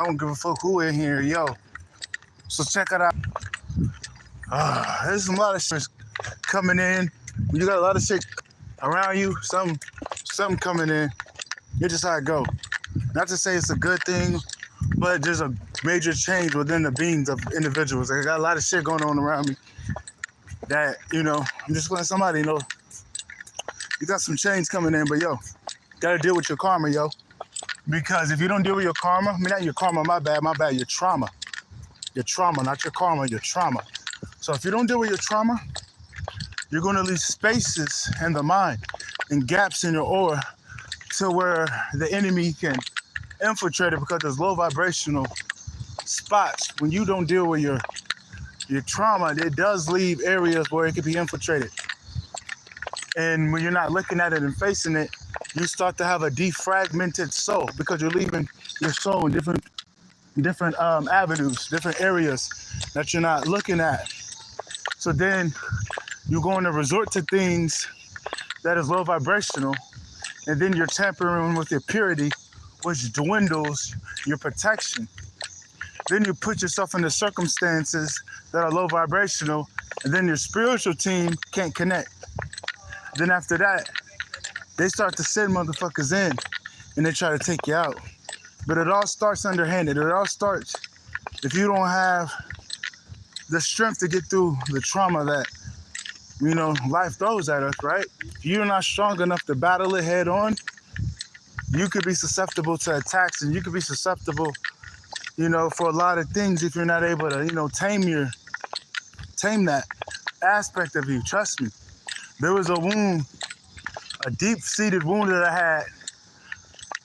I don't give a fuck who in here, yo. So check it out. There's a lot of shit coming in. You got a lot of shit around you. Something coming in. It's just how it go. Not to say it's a good thing, but there's a major change within the beings of individuals. I got a lot of shit going on around me that, I'm just letting somebody know you got some change coming in, but yo, gotta deal with your karma, yo. Because if you don't deal with your karma, not your karma, my bad, your trauma. Your trauma, not your karma, your trauma. So if you don't deal with your trauma, you're gonna leave spaces in the mind and gaps in your aura to where the enemy can infiltrate it, because there's low vibrational spots. When you don't deal with your trauma, it does leave areas where it can be infiltrated. And when you're not looking at it and facing it, you start to have a defragmented soul, because you're leaving your soul in different avenues, different areas that you're not looking at. So then you're going to resort to things that is low vibrational, and then you're tampering with your purity, which dwindles your protection. Then you put yourself into circumstances that are low vibrational, and then your spiritual team can't connect. Then after that, they start to send motherfuckers in, and they try to take you out. But it all starts underhanded. It all starts if you don't have the strength to get through the trauma that, life throws at us, right? If you're not strong enough to battle it head on, you could be susceptible to attacks, and you could be susceptible, for a lot of things if you're not able to, tame that aspect of you. Trust me. There was a wound, a deep-seated wound that I had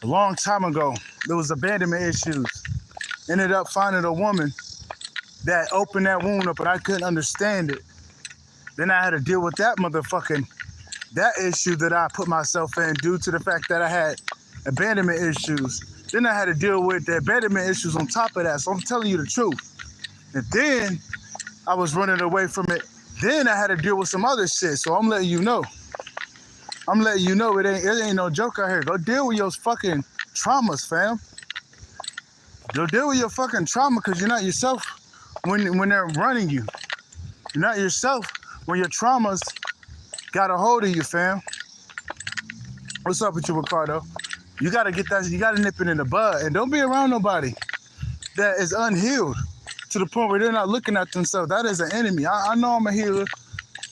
a long time ago. There was abandonment issues. Ended up finding a woman that opened that wound up, and I couldn't understand it. Then I had to deal with that issue that I put myself in due to the fact that I had abandonment issues. Then I had to deal with the abandonment issues on top of that. So I'm telling you the truth. And then I was running away from it. Then I had to deal with some other shit. So I'm letting you know. It ain't no joke out here. Go deal with your fucking traumas, fam. Go deal with your fucking trauma, because you're not yourself when they're running you. You're not yourself when your traumas got a hold of you, fam. What's up with you, Ricardo? You gotta get that, you gotta nip it in the bud. And don't be around nobody that is unhealed to the point where they're not looking at themselves. That is an enemy. I know I'm a healer.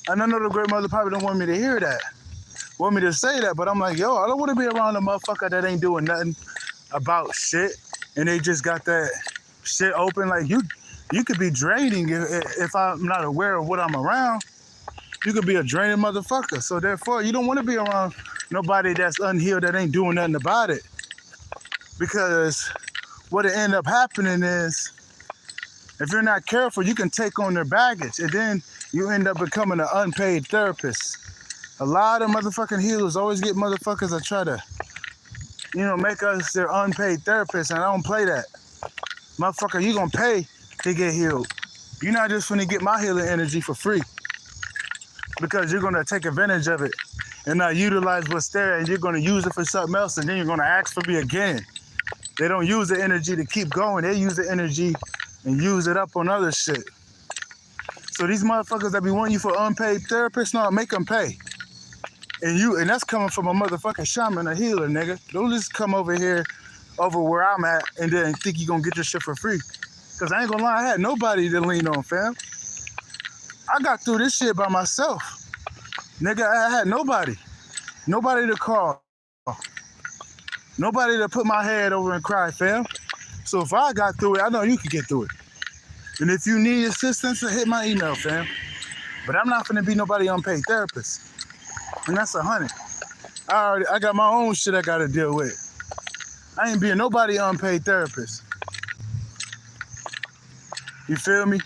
And I know the great mother probably don't want me to hear that. Want me to say that, but I'm like, yo, I don't want to be around a motherfucker that ain't doing nothing about shit, and they just got that shit open. Like, you could be draining if I'm not aware of what I'm around. You could be a draining motherfucker. So therefore, you don't want to be around nobody that's unhealed that ain't doing nothing about it. Because what it end up happening is, if you're not careful, you can take on their baggage, and then you end up becoming an unpaid therapist. A lot of motherfucking healers always get motherfuckers that try to, make us their unpaid therapists, and I don't play that. Motherfucker, you gonna pay to get healed. You're not just gonna get my healing energy for free, because you're gonna take advantage of it and not utilize what's there, and you're gonna use it for something else, and then you're gonna ask for me again. They don't use the energy to keep going. They use the energy and use it up on other shit. So these motherfuckers that be wanting you for unpaid therapists, no, make them pay. And that's coming from a motherfucking shaman, a healer, nigga. Don't just come over here, over where I'm at, and then think you gonna get your shit for free. Cause I ain't gonna lie, I had nobody to lean on, fam. I got through this shit by myself. Nigga, I had nobody. Nobody to call. Nobody to put my head over and cry, fam. So if I got through it, I know you can get through it. And if you need assistance, hit my email, fam. But I'm not gonna be nobody unpaid therapist. And that's 100. I got my own shit I gotta deal with. I ain't being nobody unpaid therapist. You feel me?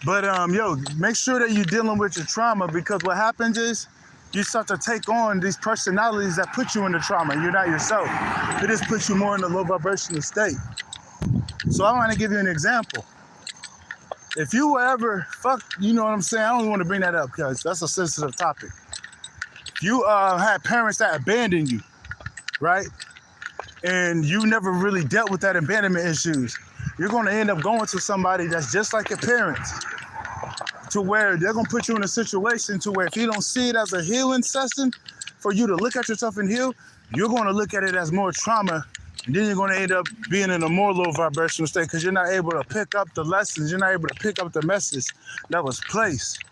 But yo, make sure that you're dealing with your trauma, because what happens is you start to take on these personalities that put you in the trauma. You're not yourself. It just puts you more in a low vibrational state. So I want to give you an example. If you were ever you know what I'm saying? I don't want to bring that up because that's a sensitive topic. If you had parents that abandoned you, right? and you never really dealt with that abandonment issues, you're going to end up going to somebody that's just like your parents, to where they're going to put you in a situation to where if you don't see it as a healing session for you to look at yourself and heal, you're going to look at it as more trauma. And then you're going to end up being in a more low vibrational state because you're not able to pick up the lessons. You're not able to pick up the message that was placed.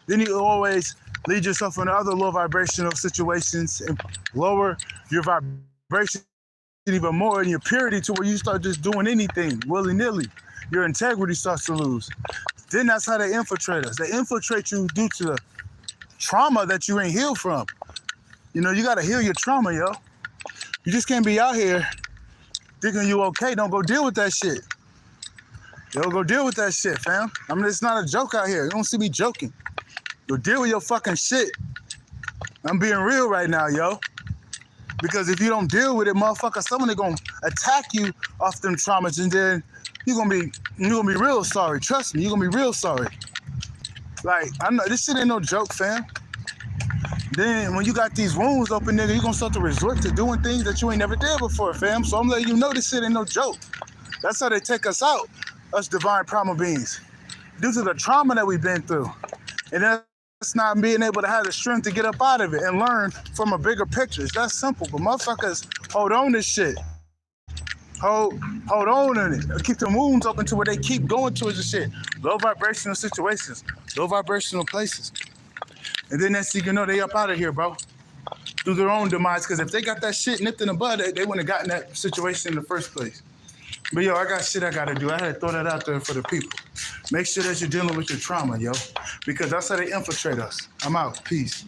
Then you always lead yourself into other low vibrational situations and lower your vibration even more in your purity to where you start just doing anything willy-nilly. Your integrity starts to lose. Then that's how they infiltrate us. They infiltrate you due to the trauma that you ain't healed from. You know, you got to heal your trauma, yo. You just can't be out here thinking you okay. Don't go deal with that shit. Yo, go deal with that shit, fam. I mean, it's not a joke out here. You don't see me joking. Go deal with your fucking shit. I'm being real right now, yo. Because if you don't deal with it, motherfucker, someone gonna attack you off them traumas, and then you're gonna be real sorry. Trust me, you're gonna be real sorry. Like, I know this shit ain't no joke, fam. Then when you got these wounds open, nigga, you're gonna start to resort to doing things that you ain't never did before, fam. So I'm letting you know this shit ain't no joke. That's how they take us out, us divine primal beings. Due to the trauma that we've been through. And that's not being able to have the strength to get up out of it and learn from a bigger picture. It's that simple. But motherfuckers hold on to shit. Hold on in it. Keep the wounds open to where they keep going towards the shit. Low vibrational situations, low vibrational places. And then next thing you know, they up out of here, bro. Through their own demise. Because if they got that shit nipped in the bud, they wouldn't have gotten that situation in the first place. But yo, I got shit I gotta do. I had to throw that out there for the people. Make sure that you're dealing with your trauma, yo. Because that's how they infiltrate us. I'm out. Peace.